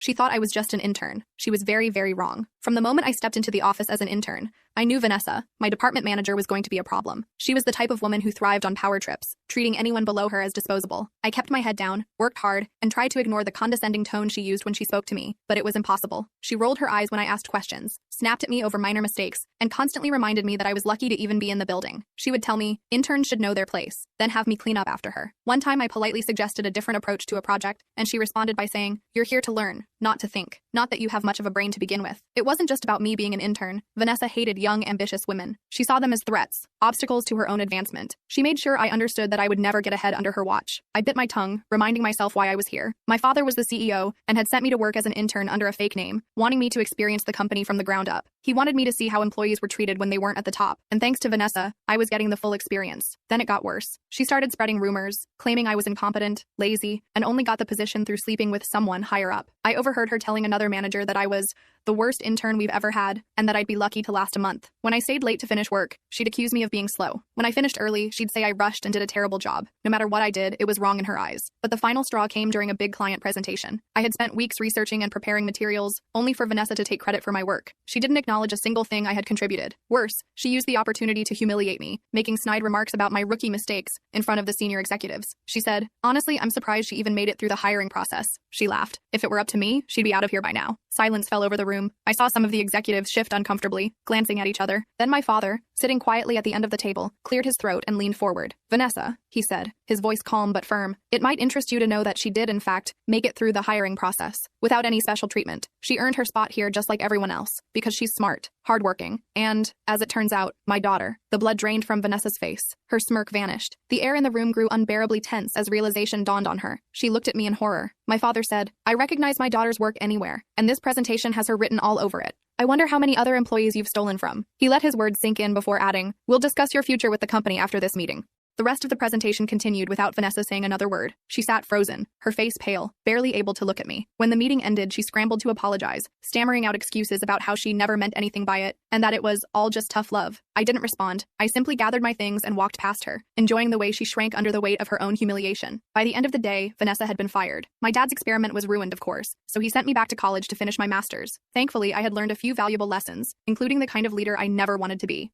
She thought I was just an intern. She was very, very wrong. From the moment I stepped into the office as an intern, I knew Vanessa, my department manager, was going to be a problem. She was the type of woman who thrived on power trips, treating anyone below her as disposable. I kept my head down, worked hard, and tried to ignore the condescending tone she used when she spoke to me, but it was impossible. She rolled her eyes when I asked questions, snapped at me over minor mistakes, and constantly reminded me that I was lucky to even be in the building. She would tell me, interns should know their place, then have me clean up after her. One time I politely suggested a different approach to a project, and she responded by saying, "You're here to learn, not to think. Not that you have much of a brain to begin with." It wasn't just about me being an intern. Vanessa hated young, ambitious women. She saw them as threats, obstacles to her own advancement. She made sure I understood that I would never get ahead under her watch. I bit my tongue, reminding myself why I was here. My father was the CEO and had sent me to work as an intern under a fake name, wanting me to experience the company from the ground up. He wanted me to see how employees were treated when they weren't at the top, and thanks to Vanessa, I was getting the full experience. Then it got worse. She started spreading rumors, claiming I was incompetent, lazy, and only got the position through sleeping with someone higher up. I overheard her telling another manager that I was the worst intern we've ever had, and that I'd be lucky to last a month. When I stayed late to finish work, she'd accuse me of being slow. When I finished early, she'd say I rushed and did a terrible job. No matter what I did, it was wrong in her eyes. But the final straw came during a big client presentation. I had spent weeks researching and preparing materials, only for Vanessa to take credit for my work. She didn't acknowledge a single thing I had contributed. Worse, she used the opportunity to humiliate me, making snide remarks about my rookie mistakes in front of the senior executives. She said, "Honestly, I'm surprised she even made it through the hiring process." She laughed. If it were up to me, she'd be out of here by now. Silence fell over the room. I saw some of the executives shift uncomfortably, glancing at each other. Then my father, sitting quietly at the end of the table, cleared his throat and leaned forward. "Vanessa," he said, his voice calm but firm, "it might interest you to know that she did, in fact, make it through the hiring process, without any special treatment. She earned her spot here just like everyone else, because she's smart, hardworking, and, as it turns out, my daughter." The blood drained from Vanessa's face. Her smirk vanished. The air in the room grew unbearably tense as realization dawned on her. She looked at me in horror. My father said, "I recognize my daughter's work anywhere, and this presentation has her written all over it. I wonder how many other employees you've stolen from." He let his words sink in before adding, "We'll discuss your future with the company after this meeting." The rest of the presentation continued without Vanessa saying another word. She sat frozen, her face pale, barely able to look at me. When the meeting ended, she scrambled to apologize, stammering out excuses about how she never meant anything by it, and that it was all just tough love. I didn't respond. I simply gathered my things and walked past her, enjoying the way she shrank under the weight of her own humiliation. By the end of the day, Vanessa had been fired. My dad's experiment was ruined, of course, so he sent me back to college to finish my master's. Thankfully, I had learned a few valuable lessons, including the kind of leader I never wanted to be.